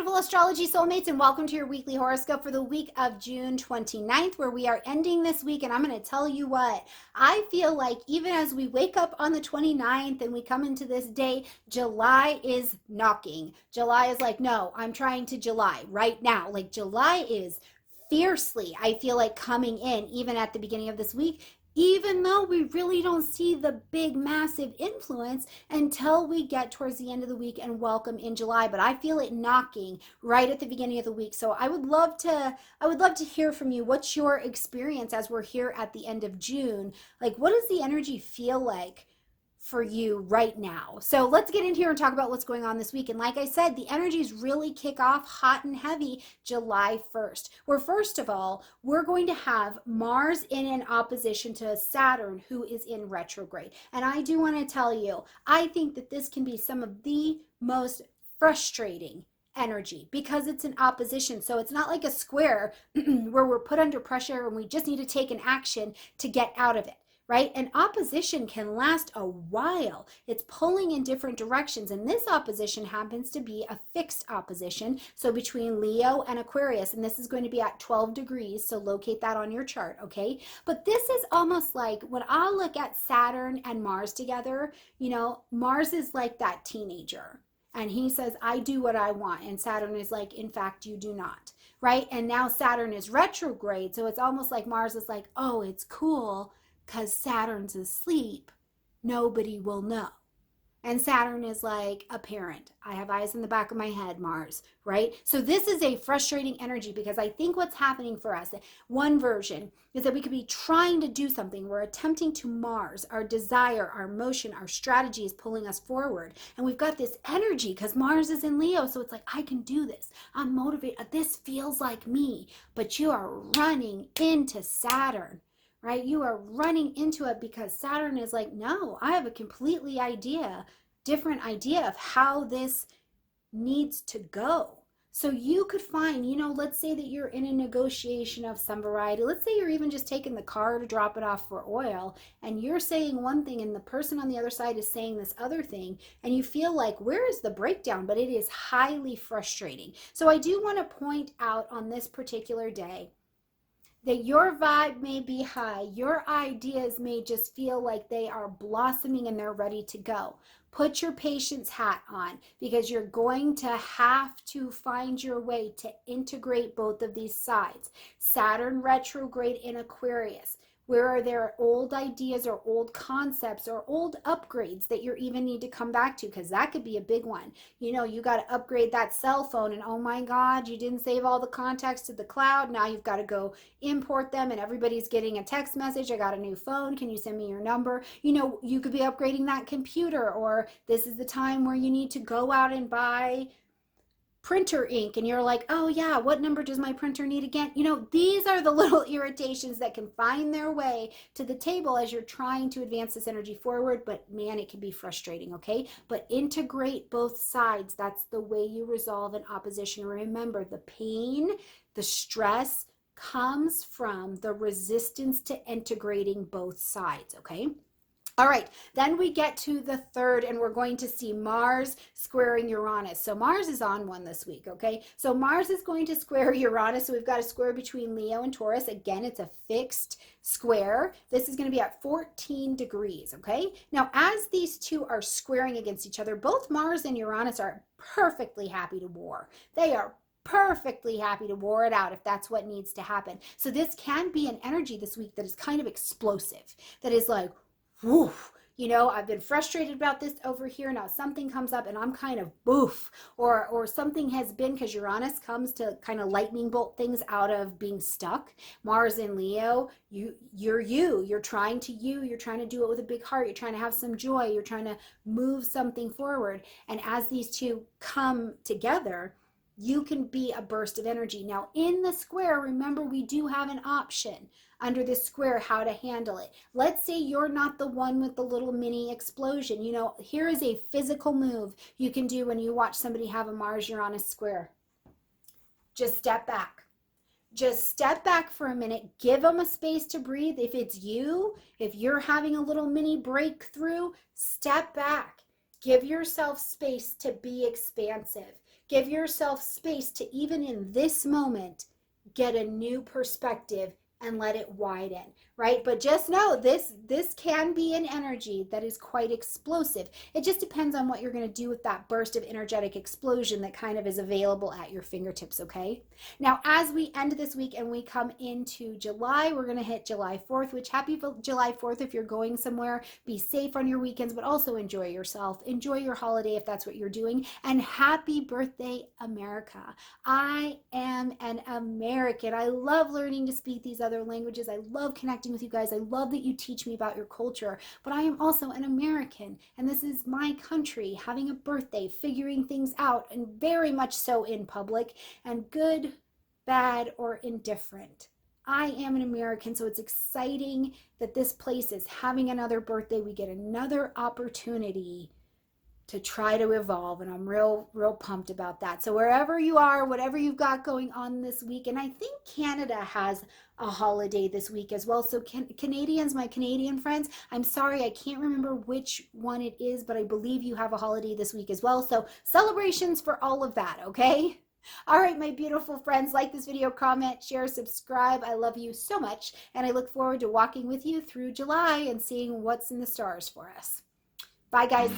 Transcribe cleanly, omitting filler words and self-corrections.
beautiful astrology soulmates, and welcome to your weekly horoscope for the week of June 29th, where we are ending this week. And I'm going to tell you what, I feel like even as we wake up on the 29th and we come into this day, July is knocking. July is like, no, I'm trying to July right now. Like July is fiercely, I feel like, coming in even at the beginning of this week, even though we really don't see the big massive influence until we get towards the end of the week and welcome in July. But I feel it knocking right at the beginning of the week. So I would love to hear from you. What's your experience as we're here at the end of June? Like, what does the energy feel like for you right now? So let's get in here and talk about what's going on this week. And like I said, the energies really kick off hot and heavy July 1st, where first of all, we're going to have Mars in an opposition to Saturn, who is in retrograde. And I do want to tell you, I think that this can be some of the most frustrating energy because it's an opposition. So it's not like a square where we're put under pressure and we just need to take an action to get out of it. Right? An opposition can last a while. It's pulling in different directions. And this opposition happens to be a fixed opposition. So between Leo and Aquarius, and this is going to be at 12 degrees. So locate that on your chart, okay? But this is almost like when I look at Saturn and Mars together, you know, Mars is like that teenager. And he says, I do what I want. And Saturn is like, in fact, you do not. Right? And now Saturn is retrograde. So it's almost like Mars is like, oh, it's cool, because Saturn's asleep, nobody will know. And Saturn is like a parent. I have eyes in the back of my head, Mars, right? So this is a frustrating energy because I think what's happening for us, one version, is that we could be trying to do something. We're attempting to Mars. Our desire, our motion, our strategy is pulling us forward. And we've got this energy because Mars is in Leo. So it's like, I can do this. I'm motivated. This feels like me. But you are running into Saturn. Right? You are running into it because Saturn is like, no, I have a completely different idea of how this needs to go. So you could find, you know, let's say that you're in a negotiation of some variety. Let's say you're even just taking the car to drop it off for oil and you're saying one thing and the person on the other side is saying this other thing and you feel like, where is the breakdown? But it is highly frustrating. So I do want to point out on this particular day that your vibe may be high, your ideas may just feel like they are blossoming and they're ready to go. Put your patience hat on because you're going to have to find your way to integrate both of these sides. Saturn retrograde in Aquarius, where there are old ideas or old concepts or old upgrades that you even need to come back to, because that could be a big one. You know, you got to upgrade that cell phone and oh my God, you didn't save all the contacts to the cloud. Now you've got to go import them and everybody's getting a text message. I got a new phone. Can you send me your number? You know, you could be upgrading that computer, or this is the time where you need to go out and buy printer ink and you're like, oh yeah, what number does my printer need again? You know, these are the little irritations that can find their way to the table as you're trying to advance this energy forward. But man, it can be frustrating, okay? But integrate both sides. That's the way you resolve an opposition. Remember, the pain, the stress comes from the resistance to integrating both sides, okay? All right, then we get to the third, and we're going to see Mars squaring Uranus. So Mars is on one this week, okay? So Mars is going to square Uranus. So we've got a square between Leo and Taurus. Again, it's a fixed square. This is going to be at 14 degrees, okay? Now, as these two are squaring against each other, both Mars and Uranus are perfectly happy to war. They are perfectly happy to war it out if that's what needs to happen. So this can be an energy this week that is kind of explosive, that is like, whew, you know, I've been frustrated about this over here. Now something comes up and I'm kind of boof, or something has been, because Uranus comes to kind of lightning bolt things out of being stuck. Mars in Leo, you're trying to do it with a big heart. You're trying to have some joy. You're trying to move something forward. And as these two come together, you can be a burst of energy. Now in the square, remember, we do have an option under this square how to handle it. Let's say you're not the one with the little mini explosion. You know, here is a physical move you can do when you watch somebody have a Mars Uranus square. Just step back. Just step back for a minute. Give them a space to breathe. If it's you, if you're having a little mini breakthrough, step back. Give yourself space to be expansive. Give yourself space to, even in this moment, get a new perspective and let it widen, right? But just know this can be an energy that is quite explosive. It just depends on what you're going to do with that burst of energetic explosion that kind of is available at your fingertips, okay? Now, as we end this week and we come into July, we're going to hit July 4th, which happy July 4th if you're going somewhere. Be safe on your weekends, but also enjoy yourself. Enjoy your holiday if that's what you're doing. And happy birthday, America. I am an American. I love learning to speak these other languages. I love connecting with you guys. I love that you teach me about your culture, but I am also an American, and this is my country, having a birthday, figuring things out, and very much so in public, and good, bad, or indifferent. I am an American, so it's exciting that this place is having another birthday. We get another opportunity to try to evolve, and I'm real pumped about that. So wherever you are, whatever you've got going on this week, and I think Canada has a holiday this week as well. So Canadians, my Canadian friends, I'm sorry I can't remember which one it is, but I believe you have a holiday this week as well. So celebrations for all of that, okay? All right, my beautiful friends, like this video, comment, share, subscribe. I love you so much, and I look forward to walking with you through July and seeing what's in the stars for us. Bye, guys.